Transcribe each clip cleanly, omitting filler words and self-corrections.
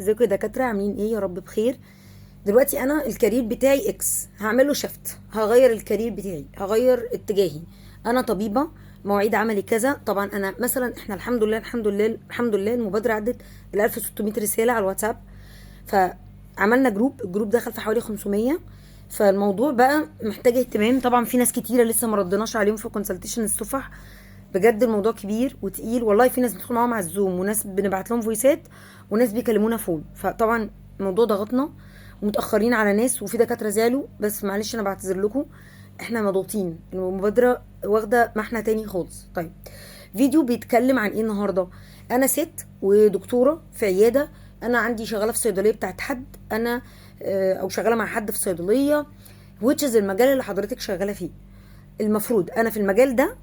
ازيكم يا دكاتره؟ عاملين ايه؟ يا رب بخير. دلوقتي انا الكارير بتاعي اكس، هعمله شفت، هغير الكارير بتاعي، هغير اتجاهي. انا طبيبه، مواعيد عملي كذا. طبعا انا مثلا احنا الحمد لله المبادره عدت ال 1600 رساله على الواتساب. فعملنا الجروب دخل في حوالي 500. فالموضوع بقى محتاج اهتمام. طبعا في ناس كتيره لسه ما ردناش عليهم في كونسلتيشن الصفح. بجد الموضوع كبير وتقيل والله. في ناس بندخل معاهم على الزوم، وناس بنبعت لهم فويسات، وناس بيكلمونا فون. فطبعا الموضوع ضغطنا ومتاخرين على ناس، وفي دكاتره زعلوا، بس معلش انا بعتذر لكم. احنا مضغوطين، المبادره واخده محنه تاني خالص. طيب، فيديو بيتكلم عن ايه النهارده؟ انا ست ودكتوره في عياده. انا عندي شغاله في صيدليه بتاعت حد، انا او شغاله مع حد في صيدليه، which is المجال اللي حضرتك شغاله فيه. المفروض انا في المجال ده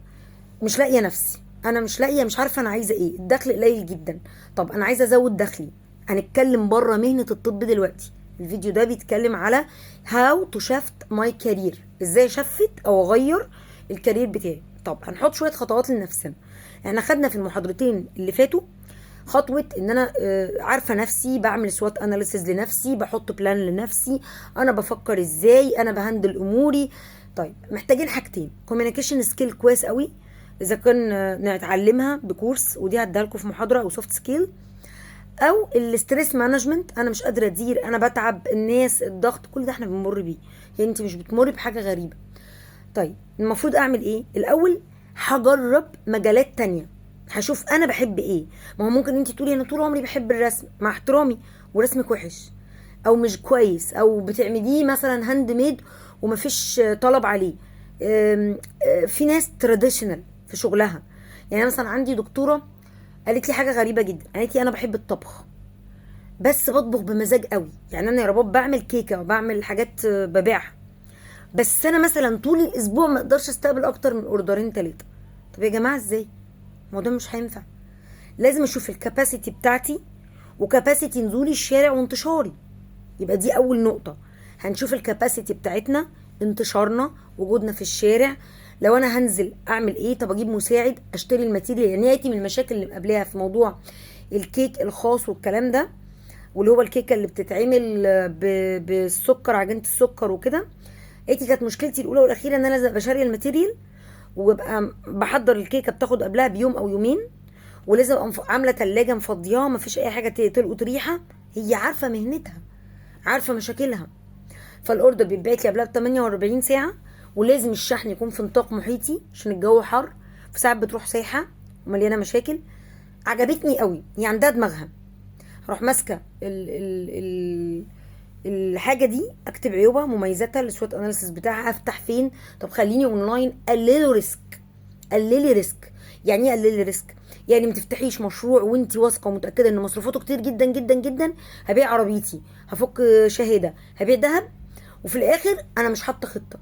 مش لاقيه نفسي، انا مش لاقيه، مش عارفه انا عايزه ايه، الدخل قليل جدا. طب انا عايزه ازود دخلي. هنتكلم بره مهنه الطب دلوقتي. الفيديو ده بيتكلم على هاو تو شفت ماي كارير، ازاي شفت او اغير الكارير بتاعي. طب هنحط شويه خطوات لنفسنا. احنا خدنا في المحاضرتين اللي فاتوا خطوه ان انا عارفه نفسي، بعمل سوات اناليسيز لنفسي، بحط بلان لنفسي، انا بفكر ازاي، انا بهندل اموري. طيب محتاجين حاجتين: كوميونيكيشن سكيل كويس قوي، اذا كان نتعلمها بكورس، ودي هديها لكم في محاضره، او سوفت سكيل، او الستريس مانجمنت. انا مش قادره ادير، انا بتعب، الناس، الضغط، كل ده احنا بنمر بيه. يعني انت مش بتمر بحاجه غريبه. طيب المفروض اعمل ايه الاول؟ هجرب مجالات تانية، هشوف انا بحب ايه. ما هو ممكن انت تقولي انا طول عمري بحب الرسم، مع احترامي، ورسمك وحش او مش كويس، او بتعمليه مثلا هاند ميد ومفيش طلب عليه. في ناس تراديشنال في شغلها. يعني مثلا عندي دكتوره قالت لي حاجه غريبه جدا، قالت لي انا بحب الطبخ بس بطبخ بمزاج قوي. يعني انا يا رباب بعمل كيكه وبعمل حاجات ببيعها، بس انا مثلا طول الاسبوع ما اقدرش استقبل اكتر من اوردرين ثلاثه. طب يا جماعه ازاي؟ ما ده مش هينفع. لازم اشوف الكاباسيتي بتاعتي وكاباسيتي نزولي الشارع وانتشاري. يبقى دي اول نقطه. هنشوف الكاباسيتي بتاعتنا، انتشارنا، وجودنا في الشارع. لو انا هنزل اعمل ايه؟ طب اجيب مساعد، اشتري الماتيريال. يعني ياتي من المشاكل اللي مقابلاها في موضوع الكيك الخاص والكلام ده، واللي هو الكيكه اللي بتتعمل بالسكر، عجينه السكر وكده. ايتي كانت مشكلتي الاولى والاخيره ان انا لازم ابقى شاريه الماتيريال، وببقى بحضر الكيكه بتاخد قبلها بيوم او يومين، ولازم ابقى عامله تلاجة مفضياها، مفيش اي حاجه تلقط ريحه. هي عارفه مهنتها، عارفه مشاكلها. فالاوردر بيتبعت لي قبلها ب 48 ساعه، ولازم الشحن يكون في نطاق محيطي عشان الجو حر. في ساعات بتروح سايحه ومليانه مشاكل. عجبتني قوي، هي عندها دماغها. اروح ماسكه الحاجه دي، اكتب عيوبها، مميزاتها، السوات اناليسيس بتاعها، افتح فين. طب خليني اونلاين، قللوا ريسك. قللي ريسك. يعني ايه قللي ريسك؟ يعني ما تفتحيش مشروع وانت واثقه ومتاكده ان مصروفاته كتير جدا جدا جدا. هبيع عربيتي، هفك شهاده، هبيع ذهب، وفي الاخر انا مش حاطه خطه.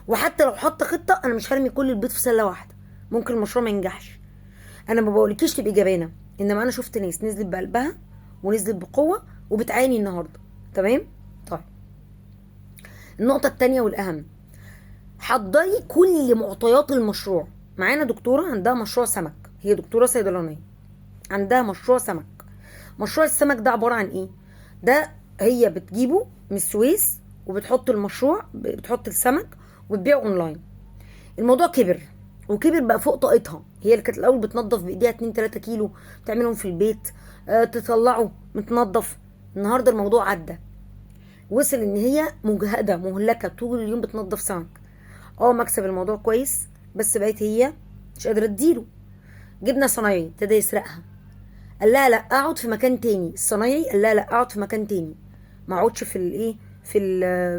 وحتى لو حاطه خطه، انا مش هرمي كل البيض في سله واحده، ممكن المشروع ما ينجحش. انا ما بقولكيش تبقي جبانه، انما انا شفت ناس نزلت بقلبها ونزلت بقوه وبتعاني النهارده. تمام؟ طيب، النقطه التانية والاهم: حضري كل معطيات المشروع. معانا دكتوره عندها مشروع سمك، هي دكتوره صيدلانيه، عندها مشروع سمك. مشروع السمك ده عباره عن ايه؟ ده هي بتجيبه من السويس، وبتحط المشروع، بتحط السمك وبتبيعه اونلاين. الموضوع كبر، وكبر بقى فوق طاقتها. هي اللي كانت الاول بتنظف بايديها 2 3 كيلو، تعملهم في البيت، تطلعه متنظف. النهارده الموضوع عدى، وصل ان هي مجهده مهلكه طول اليوم بتنظف سمك. مكسب الموضوع كويس، بس بقت هي مش قادره تديره. جبنا صنايعي ابتدى يسرقها. قال لها لا اقعد في مكان تاني. الصنايعي قال لها لا اقعد في مكان تاني، ما اقعدش في الايه،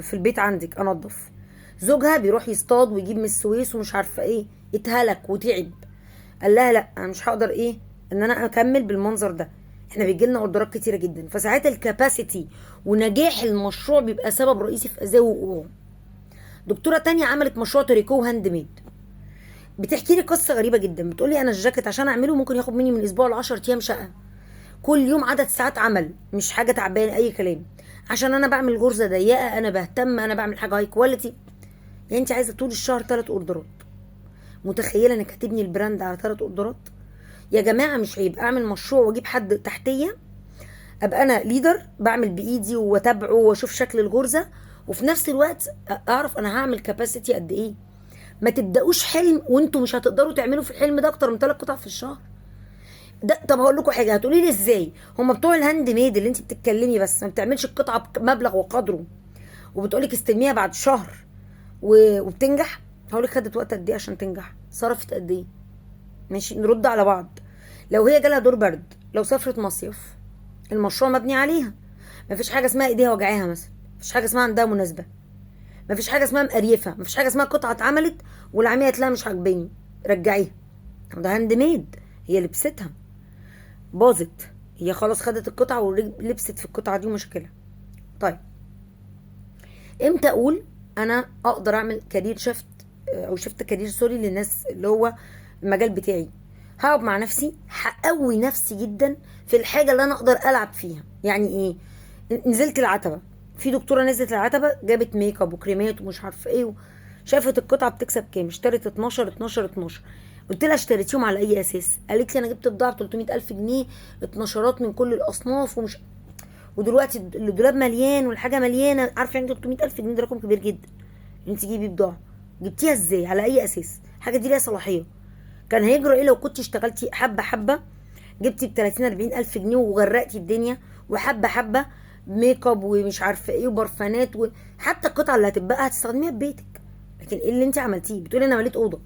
في البيت عندك انظف. زوجها بيروح يصطاد ويجيب من السويس ومش عارفه ايه، اتهلك وتعب. قال لها لا انا مش هقدر ايه ان انا اكمل بالمنظر ده. احنا بيجي لنا اوردرات كتيره جدا، فساعتها الكاباسيتي ونجاح المشروع بيبقى سبب رئيسي في اذاه ووقوعه. دكتوره تانية عملت مشروع تريكو هاند ميد، بتحكي لي قصه غريبه جدا. بتقولي انا الجاكيت عشان اعمله ممكن ياخد مني من اسبوع ل 10 ايام شقه، كل يوم عدد ساعات عمل، مش حاجه تعبان اي كلام. عشان انا بعمل غرزه ضيقه، انا بهتم، انا بعمل حاجه هاي كواليتي. يعني انت عايزه طول الشهر 3 اوردرات؟ متخيله انك هتبني البراند على 3 اوردرات؟ يا جماعه مش عيب اعمل مشروع واجيب حد تحتيه ابقى انا ليدر بعمل بايدي واتابعه واشوف شكل الغرزه، وفي نفس الوقت اعرف انا هعمل كاباسيتي قد ايه. ما تبداوش حلم وانتوا مش هتقدروا تعملوا في الحلم ده اكتر من 3 قطع في الشهر. ده طب هقول لكم حاجه، هتقولي لي ازاي؟ هم بتوع الهاند ميد اللي انت بتتكلمي بس ما بتعملش القطعه بمبلغ وقدره وبتقولك استلميها بعد شهر وبتنجح. هقولك خدت وقت قد ايه عشان تنجح، صرفت قد ايه. ماشي، نرد على بعض. لو هي جالها دور برد، لو سافرت مصيف، المشروع مبني عليها. مفيش حاجه اسمها ايديها وجعاها مثلا، مفيش حاجه اسمها عندها مناسبه، مفيش حاجه اسمها مقريفه، مفيش حاجه اسمها قطعه اتعملت والعميله قالت لها مش عاجباني رجعيها. ده هاند ميد، هي لبستها باظت، هي خلاص خدت القطعه ولبست في القطعه دي مشكله. طيب امتى اقول انا اقدر اعمل كارير شفت او شفت كارير سوري للناس اللي هو المجال بتاعي؟ هقعد مع نفسي، هقوي نفسي جدا في الحاجه اللي انا اقدر العب فيها. يعني ايه؟ نزلت العتبه، في دكتوره نزلت العتبه جابت ميك اب وكريمات ومش عارفه ايه، شافت القطعه بتكسب كام، اشترت 12 12 12. قلت لها اشتريتيهم على اي اساس؟ قالت لي انا جبت بضاعه ب 300,000 جنيه، 12 من كل الاصناف ومش، ودلوقتي الدولاب مليان والحاجه مليانه. عارفه يعني 300,000 جنيه ده رقم كبير جدا. انت تجيبي بضاعه، جبتيها ازاي؟ على اي اساس؟ الحاجه دي ليها صلاحيه. كان هيجرى ايه لو كنت اشتغلتي حبه حبه، جبتي ب 30 40,000 جنيه وغرقتي الدنيا، وحبه حبه ميك اب ومش عارفه ايه وبرفانات، وحتى القطعه اللي هتبقى هتستخدميها في بيتك. لكن ايه اللي انت عملتيه؟ بتقولي انا مليت اوضه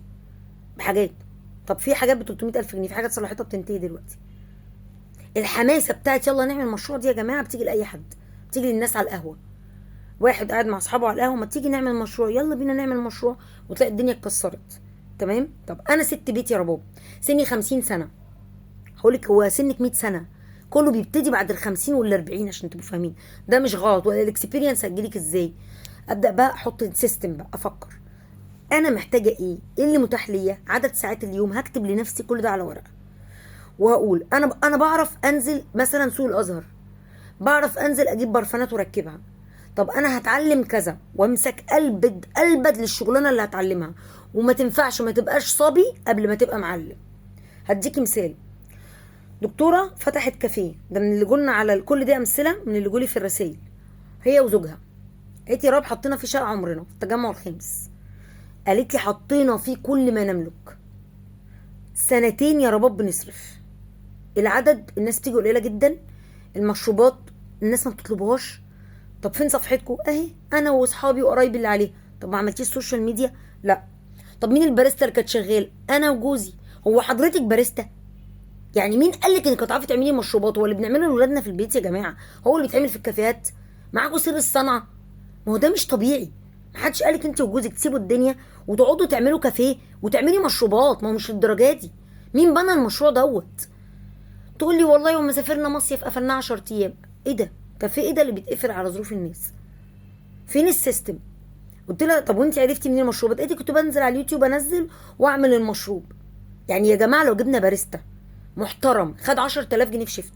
بحاجات. طب في حاجات ب 300,000 جنيه، في حاجات صلاحيتها بتنتهي دلوقتي. الحماسه بتاعت يلا نعمل مشروع دي يا جماعه بتيجي لاي حد، بتيجي للناس على القهوه. واحد قاعد مع اصحابه على القهوه، ما تيجي نعمل مشروع، يلا بينا نعمل مشروع، وتلاقي الدنيا اتكسرت. تمام. طب انا ست بيت يا رباب، سني 50 سنه. هقولك هو سنك 100 سنه، كله بيبتدي بعد ال 50 وال 40 عشان تبقوا فاهمين. ده مش غلط، ولا الاكسبيرينس هتجيلك ازاي. ابدا بقى احط سيستم بقى، افكر انا محتاجه ايه، ايه اللي متاح ليا، عدد ساعات اليوم، هكتب لنفسي كل ده على ورقه. وهقول انا بعرف انزل مثلا سوق الازهر، بعرف انزل اجيب برفانات واركبها. طب انا هتعلم كذا وامسك قلبد للشغلانه اللي هتعلمها. وما تنفعش ما تبقاش صبي قبل ما تبقى معلم. هديكي مثال، دكتوره فتحت كافيه، ده من اللي قلنا على كل دي امثله من اللي جولي في الرسائل. هي وزوجها، قالت لي يا رب حطينا في شقه عمرنا في التجمع الخامس، قالت لي حطينا فيه كل ما نملك، 2 يا رباب بنصرف. العدد الناس بتيجي قليله جدا، المشروبات الناس ما بتطلبوهاش. طب فين صفحتكم؟ اهي انا واصحابي وقرايبي اللي عليها. طب ما عملتيش السوشيال ميديا؟ لا. طب مين الباريستا اللي كانت شغال؟ انا وجوزي. هو حضرتك باريستا؟ يعني مين قال لك انك هتعرفي تعملي مشروبات؟ هو اللي بنعمله لاولادنا في البيت يا جماعه هو اللي بيتعمل في الكافيهات؟ معاكم سر الصنعه؟ ما هو ده مش طبيعي. محدش قالك انت وجوزك تسيبوا الدنيا وتقعدوا تعملوا كافيه وتعملي مشروبات؟ ما هو مش للدرجه دي. مين بنى المشروع دوت؟ تقول لي والله يوم ما سافرنا مصيف قفلناه 10 ايام. ايه ده؟ كافيه ايه ده اللي بيتقفل على ظروف الناس؟ فين السيستم؟ قلت لها طب وانت عرفتي منين المشروبات؟ قالت لي كنت بنزل على اليوتيوب انزل واعمل المشروب. يعني يا جماعه لو جبنا باريستا محترم خد 10,000 جنيه في شيفت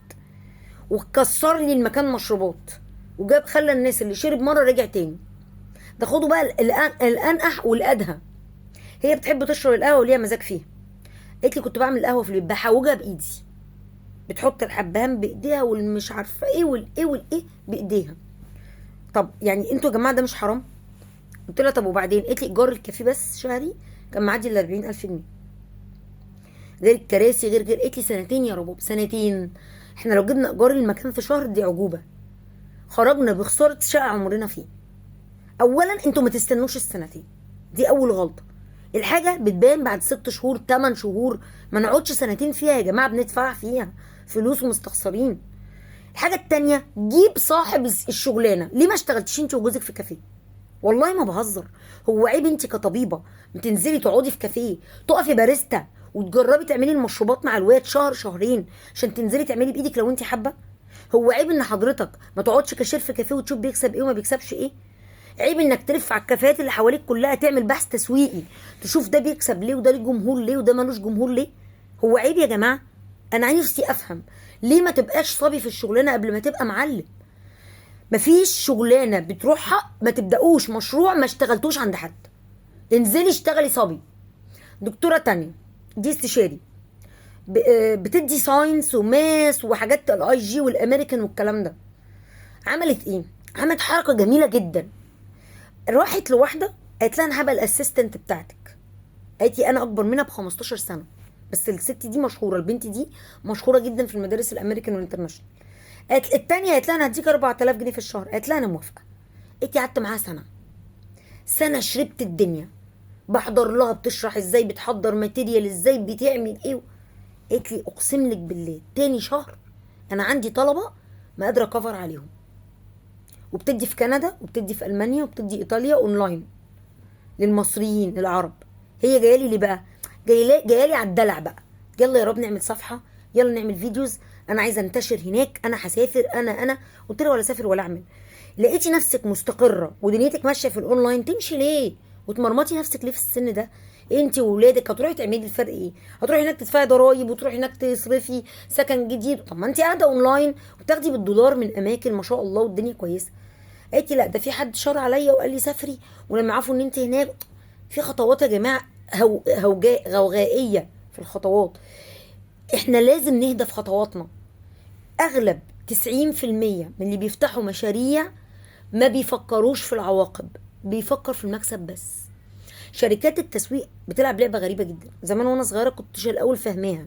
وكسر لي المكان مشروبات وجاب خلى الناس اللي شرب مره رجع تاني، ده خدوا بقى الانقح والادهى. هي بتحب تشرب القهوه وليها مزاج فيها. قالت لي كنت بعمل القهوه في البيت بحوجها بايدي، بتحط الحبهان بايديها والمش عارفه ايه والايه والايه بايديها. طب يعني انتوا يا جماعه ده مش حرام؟ قلت لها طب وبعدين؟ قالت لي ايجار الكافيه بس شهري كان معدي ال 40,000 جنيه، غير الكراسي غير. قالت لي 2 يا رباب، 2. احنا لو جبنا ايجار المكان في شهر دي عجوبه، خرجنا بخساره شقه عمرنا فيه. اولا انتوا ما تستنوش ال2، دي اول غلطه. الحاجه بتبان بعد 6 شهور 8 شهور، ما نقعدش 2 فيها يا جماعه، بندفع فيها فلوس ومستخسرين. الحاجه التانيه، جيب صاحب الشغلانه. ليه ما اشتغلتيش انت وجوزك في كافيه؟ والله ما بهزر. هو عيب انت كطبيبه تنزلي تقعدي في كافيه تقفي باريستا وتجربي تعملي المشروبات مع الواد شهر شهرين عشان تنزلي تعملي بايدك لو انت حابه؟ هو عيب ان حضرتك ما تقعدش كاشير في كافيه وتشوف بيكسب ايه وما بيكسبش ايه؟ عيب انك تلف على الكافيهات اللي حواليك كلها تعمل بحث تسويقي تشوف ده بيكسب ليه وده ليه جمهور ليه وده ملوش جمهور ليه؟ هو عيب يا جماعه؟ انا نفسي افهم ليه ما تبقاش صبي في الشغلانه قبل ما تبقى معلم. مفيش شغلانه بتروحها ما تبداوش مشروع ما اشتغلتوش عند حد. انزلي اشتغلي صبي. دكتوره تانية دي استشاري، بتدي ساينس وماس وحاجات الاي جي والامريكان والكلام ده. عملت ايه؟ عملت حركه جميله جدا. راحت لواحده قالت لها انا هبقى الاسيستنت بتاعتك. قالت لي انا اكبر منها ب 15 سنه، بس الست دي مشهوره، البنت دي مشهوره جدا في المدارس الامريكان والانترناشونال. قالت التانيه قالت لها انا هديك 4000 جنيه في الشهر. قالت لها انا موافقه. قالت لي قعدت معاها سنه شربت الدنيا، بحضر لها بتشرح ازاي بتحضر ماتيريال، ازاي بتعمل ايه. قالت لي اقسم لك بالله تاني شهر انا عندي طلبه ما قادره اكفر عليهم. وبتدي في كندا وبتدي في المانيا وبتدي ايطاليا اونلاين للمصريين العرب. هي جايه لي ليه بقى؟ جايه لي على الدلع بقى. يلا يا رب نعمل صفحه، يلا نعمل فيديوز، انا عايزه انتشر هناك، انا هسافر، انا قلت لها ولا سافر ولا اعمل. لقيتي نفسك مستقره ودنيتك ماشيه في الاونلاين، تمشي ليه وتمرمطي نفسك ليه في السن ده؟ انت وولادك هتروحي تعملي الفرق ايه؟ هتروحي هناك تدفعي ضرايب وتروحي هناك تصرفي سكن جديد. طب ما انت قاعده اونلاين وبتاخدي بالدولار من اماكن ما شاء الله والدنيا كويسه. قالت لي لا ده في حد شار عليا وقال لي سافري، ولما عرفوا ان انت هناك. في خطوات يا جماعه غوغائيه في الخطوات. احنا لازم نهدى في خطواتنا. اغلب 90% من اللي بيفتحوا مشاريع ما بيفكروش في العواقب، بيفكر في المكسب بس. شركات التسويق بتلعب لعبه غريبه جدا. زمان وانا صغيره كنتش الاول فاهماها.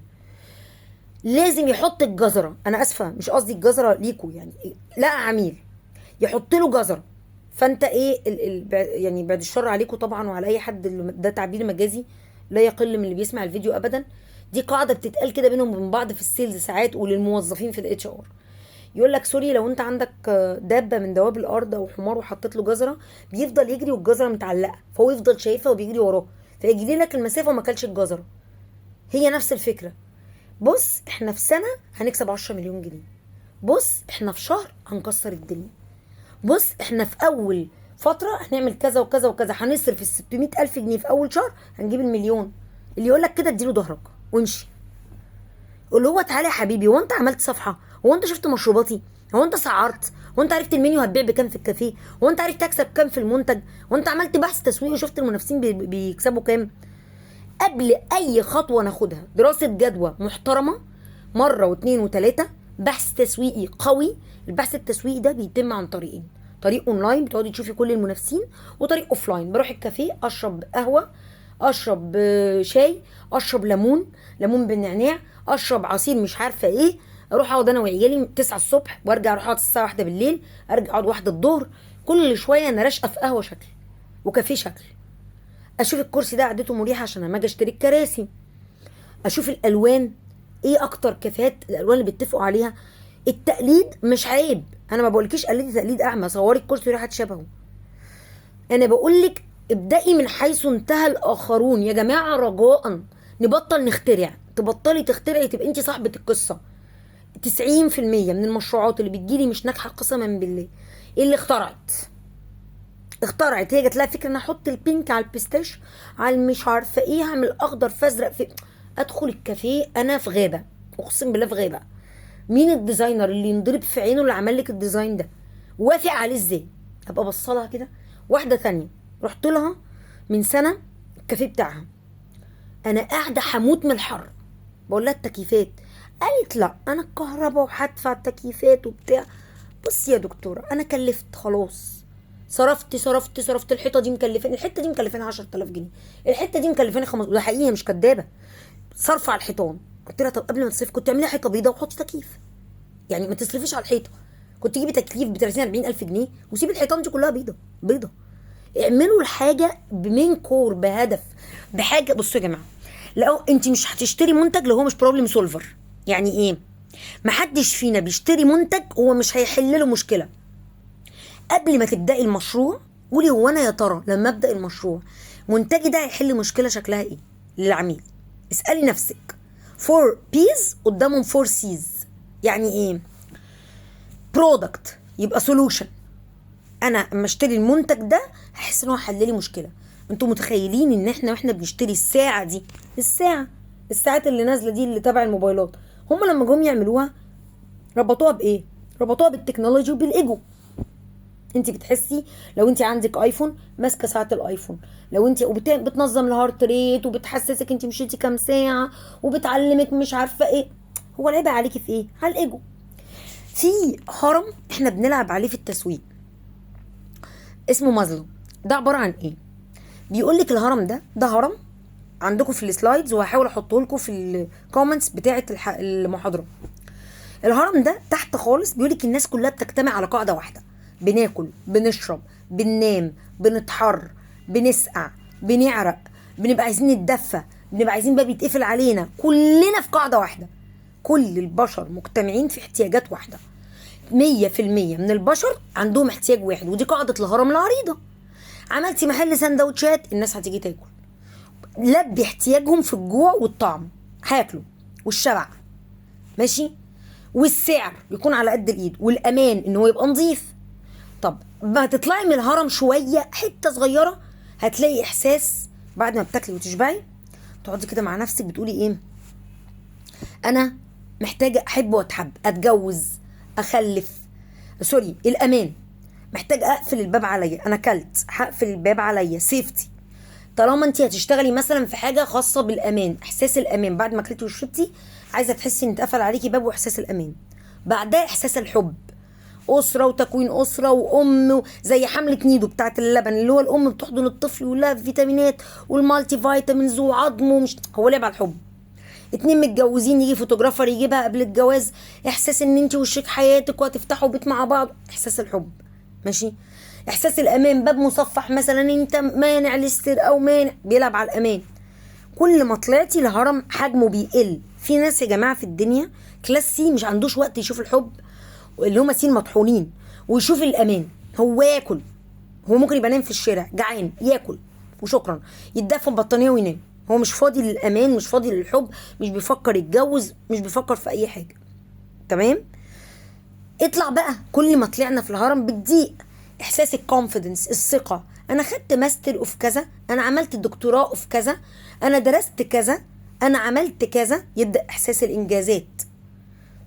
لازم يحط الجزره، انا اسفه مش قصدي الجزره ليكوا يعني، لا عميل يحط له جزره. فانت ايه يعني بعد الشر عليكم طبعا وعلى اي حد، ده تعبير مجازي لا يقل من اللي بيسمع الفيديو ابدا. دي قاعده بتتقال كده بينهم وبين بعض في السيلز ساعات وللموظفين في الاتش ار. يقول لك سوري لو انت عندك دابه من دواب الارض او حمار وحطيت له جزره، بيفضل يجري والجزره متعلقه، فهو يفضل شايفها وبيجري وراه فيجري لك المسافه وما كلش الجزره. هي نفس الفكره. بص احنا في سنه هنكسب 10 مليون جنيه. بص احنا في شهر هنكسر الدنيا. بص احنا في اول فتره هنعمل كذا وكذا وكذا، هنصرف ال 600,000 جنيه في اول شهر هنجيب المليون. اللي يقول لك كده اديله ظهرك وامشي. قول هو تعالى يا حبيبي، هو انت عملت صفحه؟ هو انت شفت مشروباتي؟ هو انت سعرت؟ هو انت عرفت المنيو هتبيع بكام في الكافيه؟ هو انت عرفت تكسب كام في المنتج؟ هو انت عملت بحث تسويقي وشفت المنافسين بيكسبوا كام؟ قبل اي خطوه ناخدها دراسه جدوى محترمه مره واثنين وثلاثه، بحث تسويقي قوي. البحث التسويقي ده بيتم عن طريقين: طريق اونلاين بتقعدي تشوفي كل المنافسين، وطريق اوفلاين بروح الكافيه اشرب قهوه، اشرب شاي، اشرب ليمون بالنعناع، اشرب عصير مش عارفه ايه، اروح اقعد انا وعيالي 9 الصبح وارجع اروح اقعد الساعه 1 بالليل، ارجع اقعد 1 الظهر. كل شويه انا راشقه في قهوه شكل وكافيه شكل. اشوف الكرسي ده قعدته مريحه عشان لما اجي اشتري الكراسي. اشوف الالوان، ايه اكتر كافيهات الالوان اللي بيتفقوا عليها. التقليد مش عيب، انا ما بقولكيش قلدي تقليد اعمى صوري الكرسي راحت شبهه. انا بقولك ابدأي من حيث انتهى الاخرون. يا جماعه رجاء نبطل نخترع. تبطلي تخترعي تبقى انت صاحبه القصه. 90% من المشروعات اللي بتجيلي مش ناجحه قسما بالله. ايه اللي اخترعت هي جات لها فكره ان احط البينك على البيستاش على مش عارفه ايه، هعمل اخضر فازرق في. ادخل الكافيه انا في غابه، اقسم بالله في غابه. مين الديزاينر اللي ينضرب في عينه اللي عمل لك الديزاين ده؟ وافق عليه ازاي؟ ابقى بصلها كده. واحده تانية رحت لها من سنه الكافيه بتاعها، انا قاعده هموت من الحر، بقول لها التكييفات. قالت لا انا الكهرباء وهدفع التكييفات وبتاع. بص يا دكتوره انا كلفت خلاص، صرفت الحيطه دي مكلفاني، الحته دي مكلفاني 10000 جنيه، الحته دي مكلفاني 5. ده حقيقي مش كدابه. صرف على الحيطان. قلت لها طب قبل ما تصرفي كنت تعملي حيطه بيضه وحطي تكييف، يعني ما تصرفيش على الحيطه. كنت تجيبي تكييف ب 30 40 الف جنيه وسيبي الحيطان دي كلها بيضه. اعملوا الحاجه بمين كور، بهدف، بحاجه. بصوا يا جماعه، لو انت مش هتشتري منتج لو هو مش بروبلم سولفر. يعني ايه؟ محدش فينا بيشتري منتج هو مش هيحل له مشكله. قبل ما تبداي المشروع قولي هو انا يا ترى لما ابدا المشروع منتجي ده هيحل مشكله شكلها ايه للعميل. اسالي نفسك. 4 P's قدامهم 4 C's. يعني ايه؟ برودكت يبقى سولوشن. انا اما اشتري المنتج ده هحس ان هو حل لي مشكله. انتوا متخيلين ان احنا واحنا بنشتري الساعه دي، الساعات اللي نازله دي اللي تبع الموبايلات، هم لما جم يعملوها ربطوها بايه؟ ربطوها بالتكنولوجي وبالايجو. انت بتحسي لو انت عندك ايفون ماسكه ساعه الايفون، لو انت بتنظم الهارت ريت وبتحسسك انت مشيتي كام ساعه وبتعلمك مش عارفه ايه، هو العيب عليكي في ايه؟ على الايجو. في هرم احنا بنلعب عليه في التسويق اسمه مازلو. ده عباره عن ايه؟ بيقول لك الهرم ده هرم عندكم في السلايدز، وهحاول احطه لكم في الكومنتس بتاعه المحاضره. الهرم ده تحت خالص بيقول لك الناس كلها بتجتمع على قاعده واحده، بناكل، بنشرب، بننام، بنتحر، بنسقع، بنعرق، بنبقى عايزين نتدفى، بنبقى عايزين باب يتقفل علينا، كلنا في قاعده واحده. كل البشر مجتمعين في احتياجات واحده. 100% من البشر عندهم احتياج واحد، ودي قاعده الهرم العريضه. عملتي محل سندوتشات الناس هتيجي تاكل، لبي احتياجهم في الجوع والطعم، هياكلوا، والشبع ماشي، والسعر يكون على قد الايد، والامان ان هو يبقى نظيف. طب ما تطلعي من الهرم شويه حته صغيره، هتلاقي احساس بعد ما بتاكلي وتشبعي تقعدي كده مع نفسك بتقولي ايه؟ انا محتاجه احب واتحب، اتجوز، اخلف، سوري الامان. محتاجه اقفل الباب عليا، انا كلت هقفل الباب عليا، سيفتي. طالما انت هتشتغلي مثلا في حاجه خاصه بالامان، احساس الامان بعد ما اكلتي وشربتي، عايزه تحسي ان اتقفل عليكي باب، واحساس الامان. بعدها احساس الحب، اسره وتكوين اسره وام، زي حمله نيدو بتاعه اللبن اللي هو الام بتحضن الطفل ولا فيتامينات والمالتي فيتامينز وعظم ومش هو لعب على الحب. اتنين متجوزين يجي فوتوغرافر يجيبها قبل الجواز، احساس ان انت وشريك حياتك وهتفتحوا بيت مع بعض، احساس الحب ماشي. احساس الامان، باب مصفح مثلا، انت مانع للسرقه او مانع، بيلعب على الامان. كل ما طلعتي الهرم حجمه بيقل. في ناس يا جماعه في الدنيا كلاس سي مش عندوش وقت يشوف الحب، اللي هم سي المطحونين، ويشوف الامان. هو ياكل، هو ممكن يبقى نايم في الشارع جعان، ياكل وشكرا، يتدفى ببطانيه وينام. هو مش فاضي للامان، مش فاضي للحب، مش بيفكر يتجوز، مش بيفكر في اي حاجه. تمام. اطلع بقى، كل ما طلعنا في الهرم بتضيق احساس الكونفيدنس، الثقه. انا خدت ماستر اوف كذا، انا عملت دكتوراه اوف كذا، انا درست كذا، انا عملت كذا، يبدا احساس الانجازات.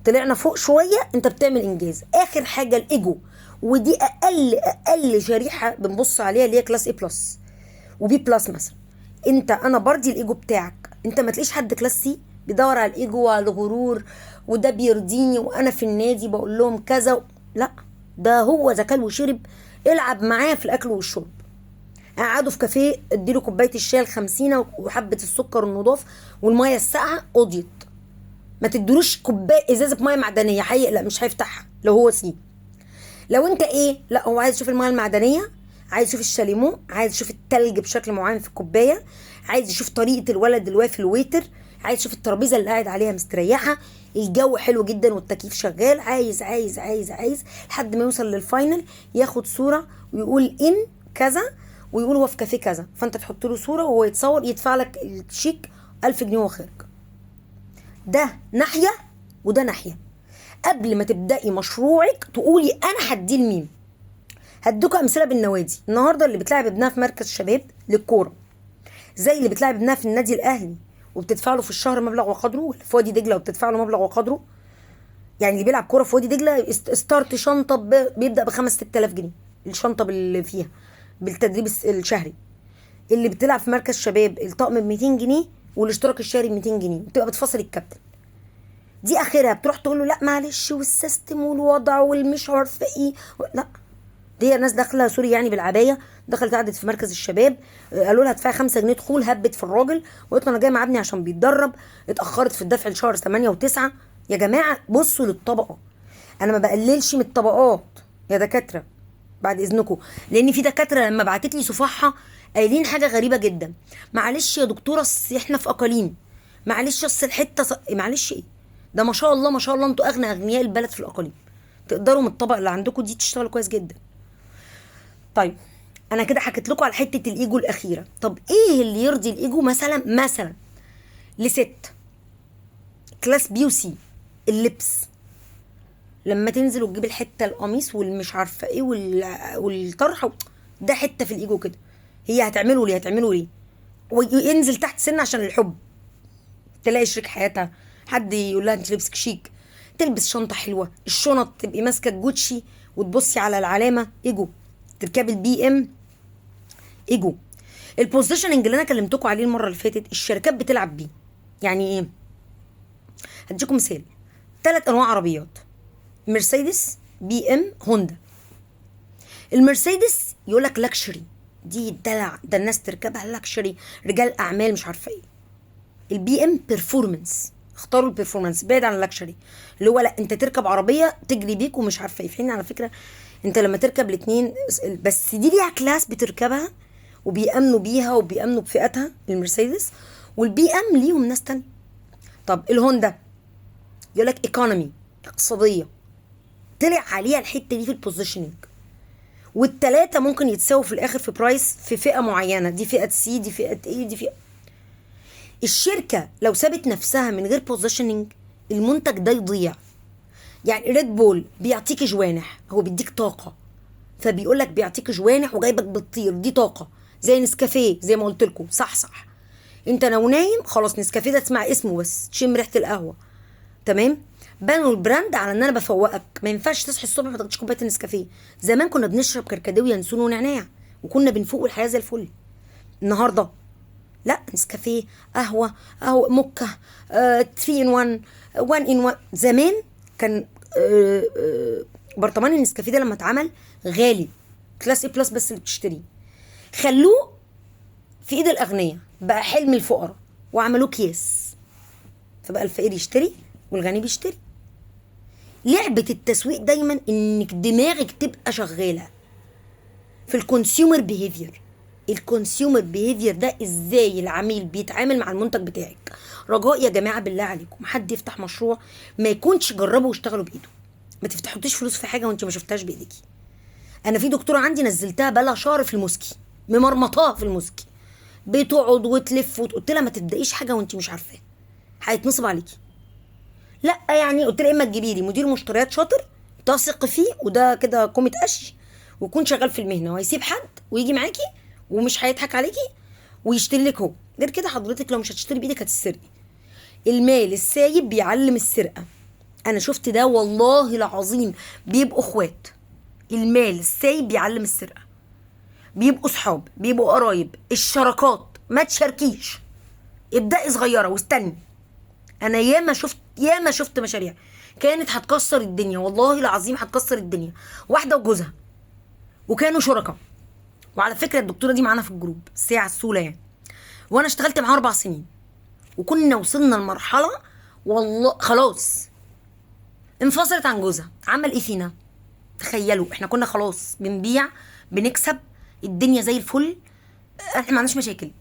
طلعنا فوق شويه انت بتعمل انجاز. اخر حاجه الايجو، ودي اقل شريحه بنبص عليها، اللي هي كلاس اي بلس وبي بلس مثلا. انا برضي الايجو بتاعك. انت ما تلاقيش حد كلاس سي بيدور على الايجو وعلى الغرور، وده بيرضيني وانا في النادي بقول لهم كذا لا، ده هو اذا كل وشرب العب معاه في الاكل والشرب. قعدوا في كافيه اديله كوبايه الشاي ال50 وحبه السكر النضاف والميه الساقعه، قضيت. ما تدلوش كوبايه ازازه ميه معدنيه، لا مش هيفتحها لو هو سي. لو انت ايه، لا هو عايز يشوف الميه المعدنيه، عايز يشوف الشاليمو، عايز يشوف التلج بشكل معين في الكوبايه، عايز يشوف طريقه الولد الوافي الويتر، عايز يشوف الترابيزه اللي قاعد عليها مستريحه، الجو حلو جدا والتكييف شغال، عايز عايز عايز عايز لحد ما يوصل للفاينل، ياخد صوره ويقول ان كذا، ويقول هو في كافيه كذا، فانت تحط له صوره وهو يتصور، يدفع لك الشيك 1000 جنيه وخارج. ده ناحيه وده ناحيه. قبل ما تبدأي مشروعك تقولي انا هديه لمين. هدوكوا امثله بالنوادي. النهارده اللي بتلعب ابنها في مركز شباب للكوره، زي اللي بتلعب ابنها في النادي الاهلي وبتدفع له في الشهر مبلغ وقدره، ولا في وادي دجله وبتدفع له مبلغ وقدره. يعني اللي بيلعب كوره في وادي دجله ستارت شنطه بيبدا ب5 6000 جنيه الشنطه اللي فيها بالتدريب الشهري. اللي بتلعب في مركز شباب الطقم ب200 جنيه والاشتراك الشهري ب200 جنيه، وتبقى بتفصل الكابتن. دي اخرها بتروح تقول له لا معلش والسيستم والوضع والمش عارفه ايه، لا. دي ناس داخله سوري يعني بالعبايه، دخلت قعدت في مركز الشباب، قالوا لها ادفعي 5 جنيه دخول، هبت في الراجل وقلت له انا جاي مع ابني عشان بيتدرب، اتاخرت في الدفع لشهر 8 و9. يا جماعه بصوا للطبقه، انا ما بقللش من الطبقات يا دكاتره بعد اذنكم، لان في دكاتره لما بعتت لي صفحه قايلين حاجه غريبه جدا. معلش يا دكتوره احنا في اقاليم، معلش اصل الحته معلش ايه ده، ما شاء الله ما شاء الله انتوا اغنى اغنياء البلد في الاقاليم، تقدروا من الطبقه اللي عندكم دي تشتغلوا كويس جدا. طيب انا كده حكيت لكم على حته الايجو الاخيره. طب ايه اللي يرضي الايجو مثلا لست كلاس بي وسي؟ اللبس، لما تنزل وتجيب الحته القميص والمش عارفه ايه والطرحه، ده حته في الايجو كده. هي هتعمله ليه وينزل تحت سن عشان الحب، تلاقي شريك حياتها، حد يقول لها انت لبسك شيك، تلبس شنطه حلوه، الشنط تبقي ماسكه جوتشي وتبصي على العلامه ايجو، تركبي البي ام ايجو. البوزيشننج اللي انا كلمتكم عليه المره اللي فاتت الشركات بتلعب بيه. يعني ايه؟ هديكم مثال. 3 انواع عربيات: مرسيدس، بي ام، هوندا. المرسيدس يقول لك لاكشري، دي دلع، ده الناس تركبها لاكشري، رجال اعمال مش عارفه ايه. البي ام بيرفورمانس، اختاروا البيرفورمانس بعيد عن اللاكشري، اللي هو لا انت تركب عربيه تجري بيك ومش عارفه ايه. في حين على فكره انت لما تركب الاثنين بس دي ليها كلاس بتركبها وبيامنوا بيها وبيامنوا بفئتها، المرسيدس. والبي ام ليهم ناس تانية. طب الهوندا يقول لك ايكونومي، اقتصاديه، طلع عليها الحته دي في البوزيشننج. والتلاتة ممكن يتساووا في الاخر في برايس في فئه معينه، دي فئه سي، دي فئه ايه، دي فئه. الشركه لو سابت نفسها من غير بوزيشننج المنتج ده يضيع. يعني ريد بول بيعطيك جوانح، هو بيديك طاقه، فبيقول لك بيعطيك جوانح وجايبك بتطير، دي طاقه. زي نسكافيه زي ما قلت لكم، صح. انت لو نايم خلاص نسكافيه ده تسمع اسمه بس، تشم ريحه القهوه، تمام. بنوا البراند على ان انا بفوقك، ما ينفعش تصحي الصبح ما تاخدش كوبايه النسكافيه. زمان كنا بنشرب كركديه وينسون ونعناع وكنا بنفوق الحياه زي الفل. النهارده لا، نسكافيه، قهوه موكه، 3 ان 1، 1 ان 1. زمان كان برطمان النسكافيه ده لما اتعمل غالي، كلاس اي بلس بس اللي بتشتريه. خلوه في ايد الاغنياء، بقى حلم الفقراء وعملوه اكياس، فبقى الفقير يشتري والغني بيشتري. لعبة التسويق دايما انك دماغك تبقى شغالة في الكونسيومر بيهيفير. الكونسيومر بيهيفير ده ازاي العميل بيتعامل مع المنتج بتاعك. رجاء يا جماعة بالله عليكم حد يفتح مشروع ما يكونش جربه واشتغله بايده. ما تفتحوش فلوس في حاجة وانت ما شفتهاش بايديكي. انا في دكتورة عندي نزلتها بقالها شهر في المسكي، ممرمطاها في المسكي، بتقعد وتلف قلت لها ما تبدايش حاجة وانت مش عارفاه، هيتنصب عليكي. لا يعني قلت لها اما تجيبي لي مدير مشتريات شاطر تثق فيه، وده كده كومة قش، ويكون شغال في المهنه وهيسيب حد ويجي معاكي ومش هيضحك عليكي ويشتري لك هو. غير كده حضرتك لو مش هتشتري بايدك هتسرقي. المال السايب بيعلم السرقه. انا شفت ده والله العظيم، بيبقوا اخوات. المال السايب بيعلم السرقه، بيبقوا صحاب، بيبقوا قرايب. الشراكات ما تشاركيش، ابدأي صغيره واستني. انا ياما شفت مشاريع كانت هتكسر الدنيا، والله العظيم هتكسر الدنيا، واحده وجوزها وكانوا شركاء. وعلى فكره الدكتوره دي معانا في الجروب ساعه السوله يعني، وانا اشتغلت معاها 4 سنين وكنا وصلنا لمرحله والله خلاص انفصلت عن جوزها. عمل ايه فينا؟ تخيلوا احنا كنا خلاص بنبيع بنكسب الدنيا زي الفل، احنا ما عندناش مشاكل،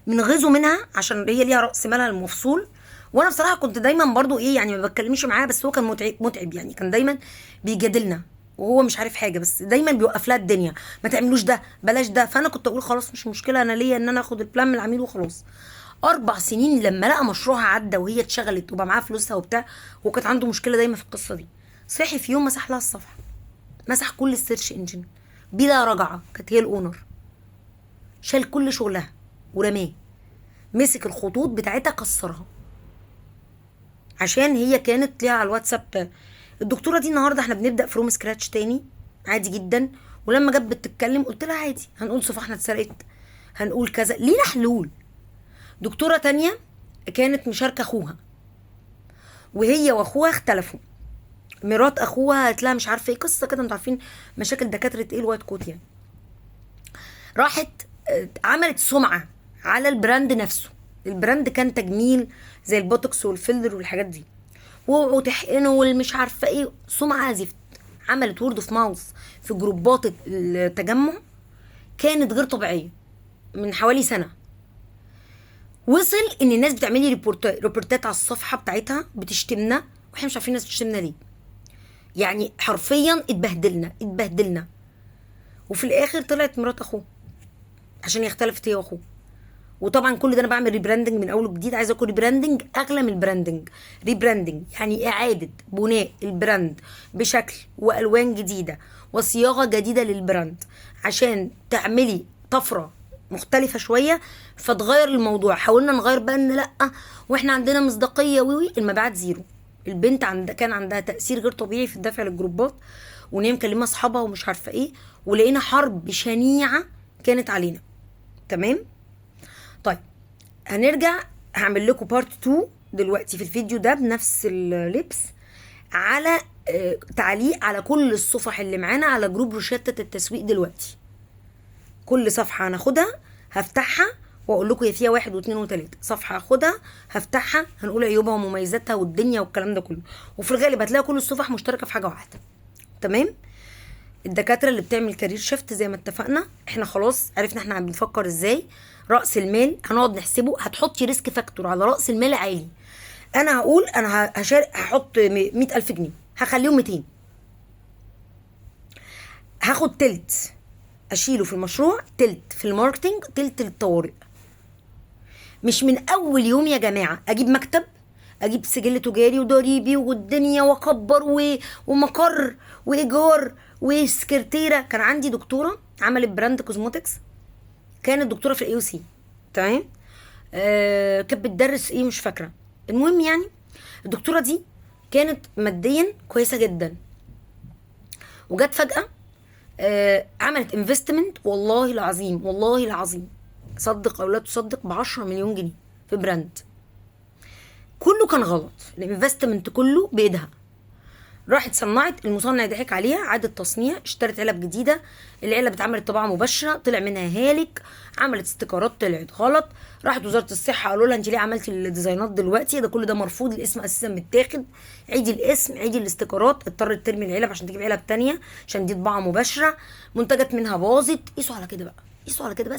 بنغيظوا منها عشان هي ليها راس مالها المفصول. وانا بصراحه كنت دايما برضو ايه يعني ما بتكلمش معاه، بس هو كان متعب يعني، كان دايما بيجادلنا وهو مش عارف حاجه، بس دايما بيوقف لها الدنيا، ما تعملوش ده بلاش ده. فانا كنت اقول خلاص مش مشكله، انا ليا ان انا اخد البلان من العميل وخلاص. 4 سنين لما لقى مشروعها عدى وهي اتشغلت وبقى معاها فلوسها وبتاع، وكانت عنده مشكله دايما في القصه دي، صحي في يوم مسح لها الصفحه، مسح كل السيرش انجن بلا رجعه. كانت هي الاونر، شال كل شغلها ورماه، مسك الخطوط بتاعتها كسرها عشان هي كانت ليها على الواتساب. الدكتوره دي النهارده احنا بنبدا فروم سكراتش تاني عادي جدا. ولما جت بتتكلم قلت لها عادي، هنقول صفحنا اتسرقت، هنقول كذا، لينا حلول. دكتوره تانية كانت مشاركه اخوها، وهي واخوها اختلفوا، مرات اخوها قالت لها مش عارفه ايه قصه كده، انتوا عارفين مشاكل دكاتره ايه الوايت كوت يعني. راحت عملت سمعه على البراند نفسه. البراند كان تجميل زي البوتوكس والفيلر والحاجات دي، وتحقنه والمش عارفه ايه، سمعه زفت. عملت وورد اوف ماوث في جروبات التجمع كانت غير طبيعيه من حوالي سنه. وصل ان الناس بتعملي ريبورتات على الصفحه بتاعتها بتشتمنا، واحنا مش عارفين الناس بتشتمنا ليه. يعني حرفيا اتبهدلنا. وفي الاخر طلعت مرات اخوه عشان هي اختلفت هي واخوه. وطبعا كل ده انا بعمل ريبراندنج من اول وجديد، عايزه اكون ريبراندنج اغلى من البراندنج. ريبراندنج يعني اعاده بناء البراند بشكل والوان جديده وصياغه جديده للبراند عشان تعملي طفره مختلفه شويه فتغير الموضوع. حاولنا نغير بقى ان لا واحنا عندنا مصداقيه المبيعات زيرو. البنت كان عندها تاثير غير طبيعي في الدفع للجروبات، وان هي مكلمه اصحابها ومش عارفه ايه، ولقينا حرب شنيعه كانت علينا. تمام. طيب هنرجع، هعمل لكم بارت 2 دلوقتي في الفيديو ده بنفس اللبس، على تعليق على كل الصفح اللي معانا على جروب روشتة التسويق. دلوقتي كل صفحة هناخدها هفتحها واقول لكم هي فيها 1 و2 و3. صفحة هاخدها هفتحها هنقول عيوبها ومميزاتها والدنيا والكلام ده كله، وفي الغالب هتلاقي كل الصفح مشتركة في حاجة واحدة. تمام. الدكاترة اللي بتعمل كارير شيفت زي ما اتفقنا، احنا خلاص عرفنا احنا بنفكر ازاي. رأس المال هنقعد نحسبه، هتحطي ريسك فاكتور على رأس المال عالي. انا هقول انا هحط 100,000 جنيه، هخليهم 200، هاخد تلت اشيله في المشروع، تلت في الماركتينج، تلت للطوارئ. مش من اول يوم يا جماعه اجيب مكتب، اجيب سجل تجاري وضريبي والدنيا واكبر ومقر وايجار وسكرتيره. كان عندي دكتوره عملت براند كوزموتكس، كانت دكتوره في الاي سي. تمام. كانت بتدرس ايه مش فاكره. المهم يعني الدكتوره دي كانت ماديا كويسه جدا، وجت فجاه عملت انفستمنت، والله العظيم والله العظيم صدق او لا تصدق، ب10 مليون جنيه في براند. كله كان غلط، الانفستمنت كله بايدها. راحت صنعت، المصنع ضحك عليها، عادت تصنيع، اشترت علب جديده، العلب اتعملت طباعه مباشره، طلع منها هالك، عملت استيكرات طلعت غلط. راحت وزاره الصحه قالوا لها انت ليه عملتي الديزاينات دلوقتي؟ ده كل ده مرفوض، الاسم اساسا متاخد، عيدي الاسم، عيدي الاستيكرات. اضطرت ترمي العلب عشان تجيب علب تانية عشان دي طباعه مباشره، منتجات منها باظت. قيسوا على كده بقى، قيسوا على كده بقى،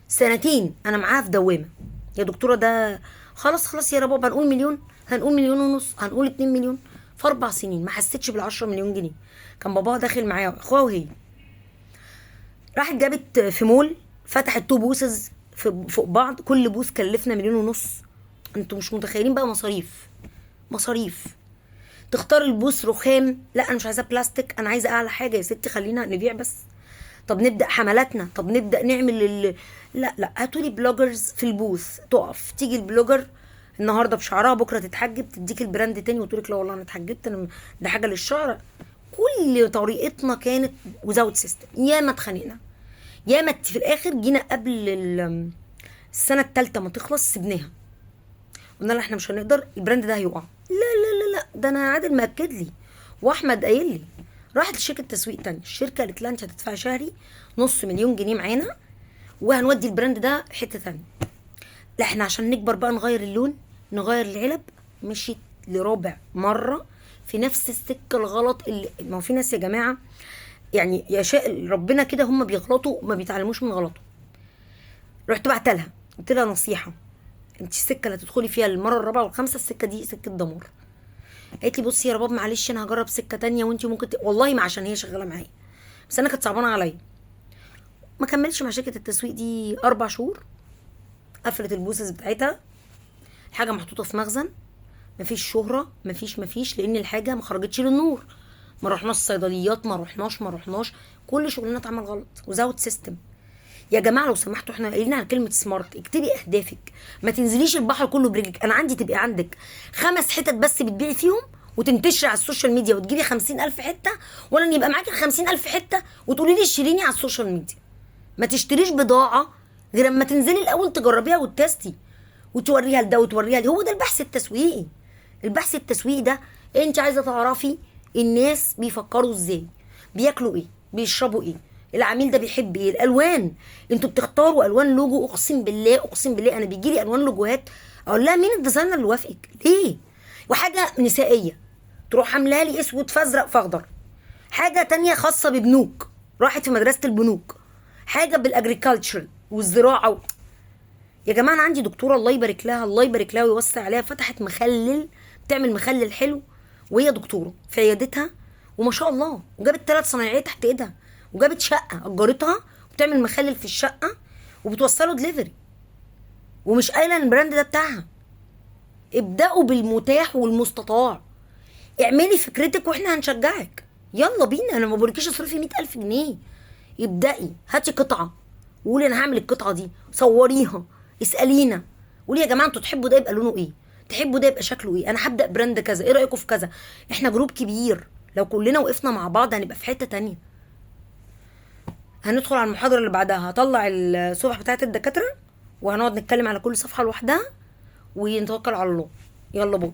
سنتين انا معاها في دوامه. يا دكتوره ده خلاص يا رباب، هنقول مليون، هنقول مليون ونص، هنقول 2 مليون. في 4 سنين ما حسيتش بال10 مليون جنيه. كان باباها داخل معايا اخوها وهي راحت جابت في مول، فتحت 2 بوسز فوق بعض، كل بوس كلفنا 1.5 مليون. انتوا مش متخيلين بقى مصاريف. تختار البوس رخام، لا انا مش عايزاه بلاستيك، انا عايزه اعلى حاجه يا ستي، خلينا نبيع بس. طب نبدا حملاتنا، طب نبدا نعمل لا هاتولي بلوجرز في البوث، تقف تيجي البلوجر النهارده بشعرها، بكره تتحجب تديك البراند تاني وتقولك لا والله انا اتحجبت، انا ده حاجه للشعر. كل طريقتنا كانت وزاوت سيستم. ياما اتخانقنا، ياما في الاخر جينا قبل السنه الثالثه ما تخلص سيبناها، قلنا لها احنا مش هنقدر، البراند ده هيقع. لا ده انا عادل مأكد لي واحمد قايل لي. راحت لشركه تسويق تانية، الشركه قالت لها انت هتدفعي شهري 500,000 جنيه معانا وهنودي البراند ده حته تانية. لا احنا عشان نكبر بقى نغير اللون، نغير العلب. مشيت لرابع مره في نفس السكه الغلط. اللي ما هو في ناس يا جماعه يعني يشاء ربنا كده، هم بيغلطوا ما بيتعلموش من غلطه. رحت بعت لها قلت لها نصيحه، انت السكه اللي هتدخلي فيها المره الرابعه والخامسه السكه دي سكه دمار. قالت لي بصي يا رباب معلش انا هجرب سكه تانية وانت ممكن والله ما عشان هي شغاله معايا، بس انا كانت صعبانه عليا. ما كملش مع شركه التسويق دي 4 شهور، قفلت البوسز بتاعتها، الحاجه محطوطه في مخزن، مفيش شهره، مفيش لان الحاجه ما خرجتش للنور. ما رحناش صيدليات، ما رحناش، كل شغلنا اتعمل غلط وزاوت سيستم. يا جماعه لو سمحتوا، احنا قايلين على كلمه سمارت، اكتبي اهدافك، ما تنزليش البحر كله برجلك. انا عندي تبقى عندك 5 حتت بس بتبيعي فيهم وتنتشري على السوشيال ميديا وتجيبي 50,000 حته، ولا ان يبقى معاكي 50,000 حته وتقولي لي اشتريني على السوشيال ميديا. ما تشتريش بضاعه غير اما تنزلي الاول تجربيها وتستي وتوريها لده وتوريها لده. هو ده البحث التسويقي. البحث التسويقي ده انت عايزه تعرفي الناس بيفكروا ازاي، بياكلوا ايه، بيشربوا ايه، العميل ده بيحب ايه، الالوان. انتوا بتختاروا الوان لوجو، اقسم بالله انا بيجي لي الوان لوجوهات اقول لها مين الديزاينر اللي وافقك ليه؟ وحاجه نسائيه تروح عاملاها لي اسود فازرق فاخضر، حاجه تانية خاصه ببنوك راحت في مدرسه البنوك، حاجه بالاجريكلتشر والزراعه يا جماعه انا عندي دكتوره الله يبارك لها ويوسع عليها، فتحت مخلل، بتعمل مخلل حلو وهي دكتوره في عيادتها وما شاء الله، وجابت 3 صنايعيه تحت ايدها، وجابت شقه اجرتها وبتعمل مخلل في الشقه وبتوصله دليفري، ومش قايله ان البراند ده بتاعها. ابداوا بالمتاح والمستطاع، اعملي فكرتك واحنا هنشجعك، يلا بينا. انا ما بقولكيش اصرفي 100,000 جنيه، ابدأي هاتي قطعه وقولي انا هعمل القطعه دي، صوريها، اسالينا، قولي يا جماعه انتوا تحبوا ده يبقى لونه ايه، تحبوا ده يبقى شكله ايه، انا هبدا براند كذا، ايه رايكم في كذا. احنا جروب كبير، لو كلنا وقفنا مع بعض هنبقى في حته تانية. هندخل على المحاضره اللي بعدها، هطلع الصفح بتاعت الدكاتره وهنقعد نتكلم على كل صفحه لوحدها ونتوكل على الله. يلا بو.